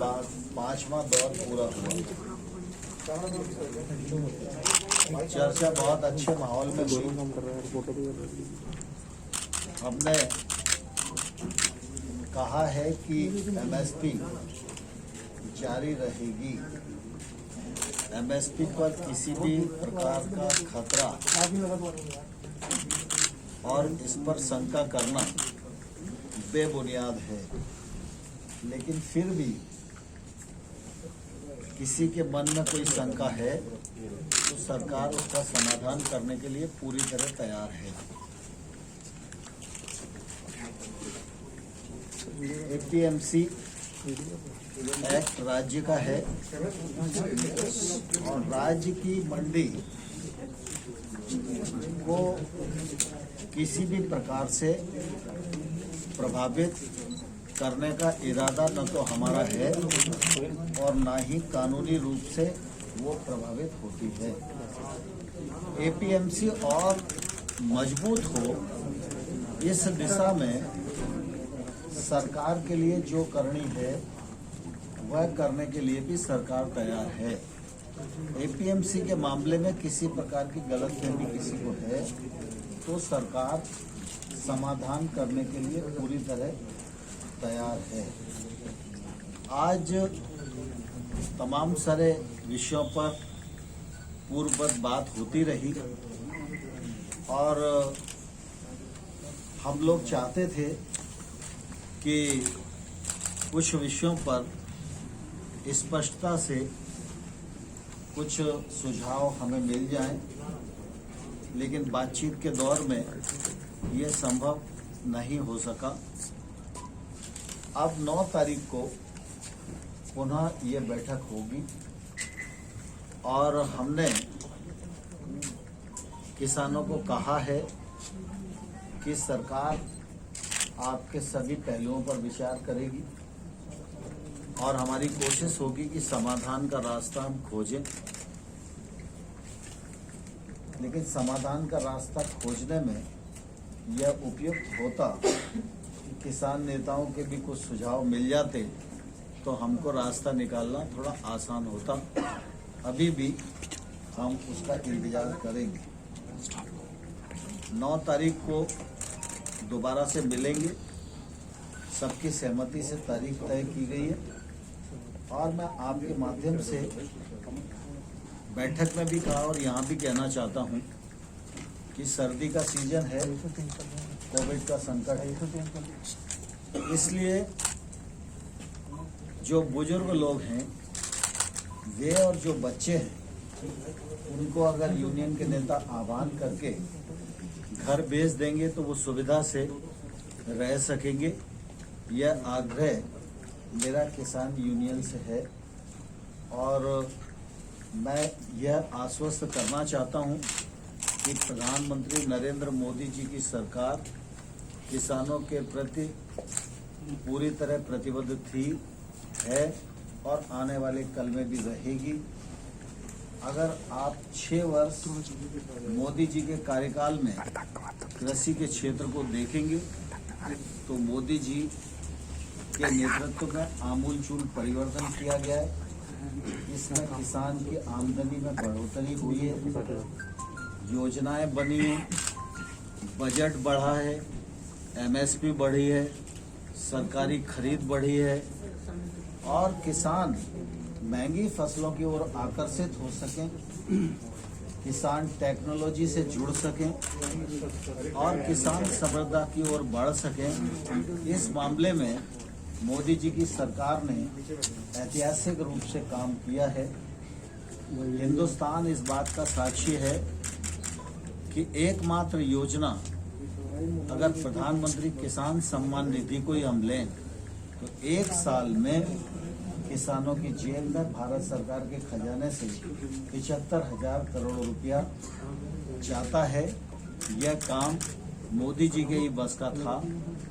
पांचवा दौर पूरा हुआ। चर्चा बहुत अच्छे माहौल में हुई। हमने कहा है कि एमएसपी जारी रहेगी। एमएसपी पर किसी भी प्रकार का खतरा और इस पर शंका करना बेबुनियाद है, लेकिन फिर भी किसी के मन में कोई शंका है तो सरकार उसका समाधान करने के लिए पूरी तरह तैयार है। एपीएमसी एक्ट राज्य का है और राज्य की मंडी को किसी भी प्रकार से प्रभावित करने का इरादा न तो हमारा है और न ही कानूनी रूप से वो प्रभावित होती है। एपीएमसी और मजबूत हो, इस दिशा में सरकार के लिए जो करनी है वह करने के लिए भी सरकार तैयार है। एपीएमसी के मामले में किसी प्रकार की गलतफहमी किसी को है तो सरकार समाधान करने के लिए पूरी तरह तैयार है। आज तमाम सारे विषयों पर पूर्ववत बात होती रही और हम लोग चाहते थे कि कुछ विषयों पर स्पष्टता से कुछ सुझाव हमें मिल जाएं, लेकिन बातचीत के दौर में ये संभव नहीं हो सका। अब 9 तारीख को पुनः ये बैठक होगी और हमने किसानों को कहा है कि सरकार आपके सभी पहलुओं पर विचार करेगी और हमारी कोशिश होगी कि समाधान का रास्ता हम खोजें, लेकिन समाधान का रास्ता खोजने में यह उपयुक्त होता कि किसान नेताओं के भी कुछ सुझाव मिल जाते तो हमको रास्ता निकालना थोड़ा आसान होता। अभी भी हम उसका इंतजार करेंगे। 9 तारीख को दोबारा से मिलेंगे। सबकी सहमति से तारीख तय की गई है और मैं आपके माध्यम से बैठक में भी कहा और यहाँ भी कहना चाहता हूँ कि सर्दी का सीजन है, कोविड का संकट है, इसलिए जो बुजुर्ग लोग हैं वे और जो बच्चे हैं उनको अगर यूनियन के नेता आह्वान करके घर भेज देंगे तो वो सुविधा से रह सकेंगे। यह आग्रह मेरा किसान यूनियन से है और मैं यह आश्वस्त करना चाहता हूं कि प्रधानमंत्री नरेंद्र मोदी जी की सरकार किसानों के प्रति पूरी तरह प्रतिबद्ध थी, है और आने वाले कल में भी रहेगी। अगर आप 6 वर्ष मोदी जी के कार्यकाल में कृषि के क्षेत्र को देखेंगे तो मोदी जी के नेतृत्व में आमूलचूल परिवर्तन किया गया है। इसमें किसान की आमदनी में बढ़ोतरी हुई है, योजनाएं बनी हैं, बजट बढ़ा है, एमएसपी बढ़ी है, सरकारी खरीद बढ़ी है और किसान महंगी फसलों की ओर आकर्षित हो सकें, किसान टेक्नोलॉजी से जुड़ सकें और किसान समृद्धि की ओर बढ़ सकें। इस मामले में मोदी जी की सरकार ने ऐतिहासिक रूप से काम किया है। हिंदुस्तान इस बात का साक्षी है कि एकमात्र योजना अगर प्रधानमंत्री किसान सम्मान निधि को ही हम लें तो 1 साल में किसानों की जेब में भारत सरकार के खजाने से 75,000 करोड़ रुपया जाता है। यह काम मोदी जी के ही बस का था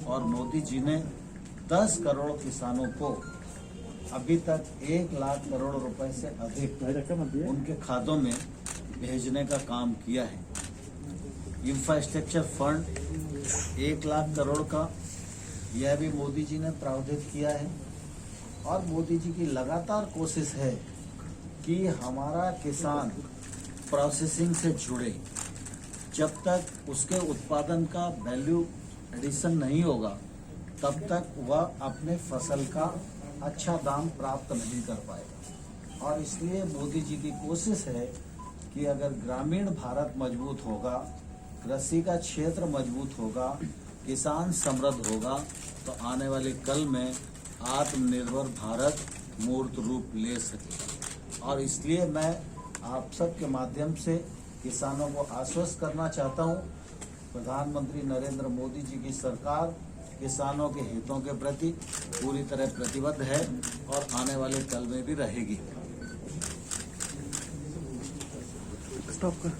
और मोदी जी ने 10 करोड़ किसानों को अभी तक 1 लाख करोड़ रुपए से अधिक उनके खातों में भेजने का काम किया है। इंफ्रास्ट्रक्चर फंड 1 लाख करोड़ का यह भी मोदी जी ने प्रावधान किया है और मोदी जी की लगातार कोशिश है कि हमारा किसान प्रोसेसिंग से जुड़े। जब तक उसके उत्पादन का वैल्यू एडिशन नहीं होगा तब तक वह अपने फसल का अच्छा दाम प्राप्त नहीं कर पाएगा। और इसलिए मोदी जी की कोशिश है कि अगर ग्रामीण भारत मजबूत होगा, कृषि का क्षेत्र मजबूत होगा, किसान समृद्ध होगा, तो आने वाले कल में आत्मनिर्भर भारत मूर्त रूप ले सकेगा। और इसलिए मैं आप सब के माध्यम से किसानों को आश्वस्त करना चाहता हूं, प्रधानमंत्री नरेंद्र मोदी जी की सरकार किसानों के हितों के प्रति पूरी तरह प्रतिबद्ध है और आने वाले कल में भी रहेगी। स्टॉप कर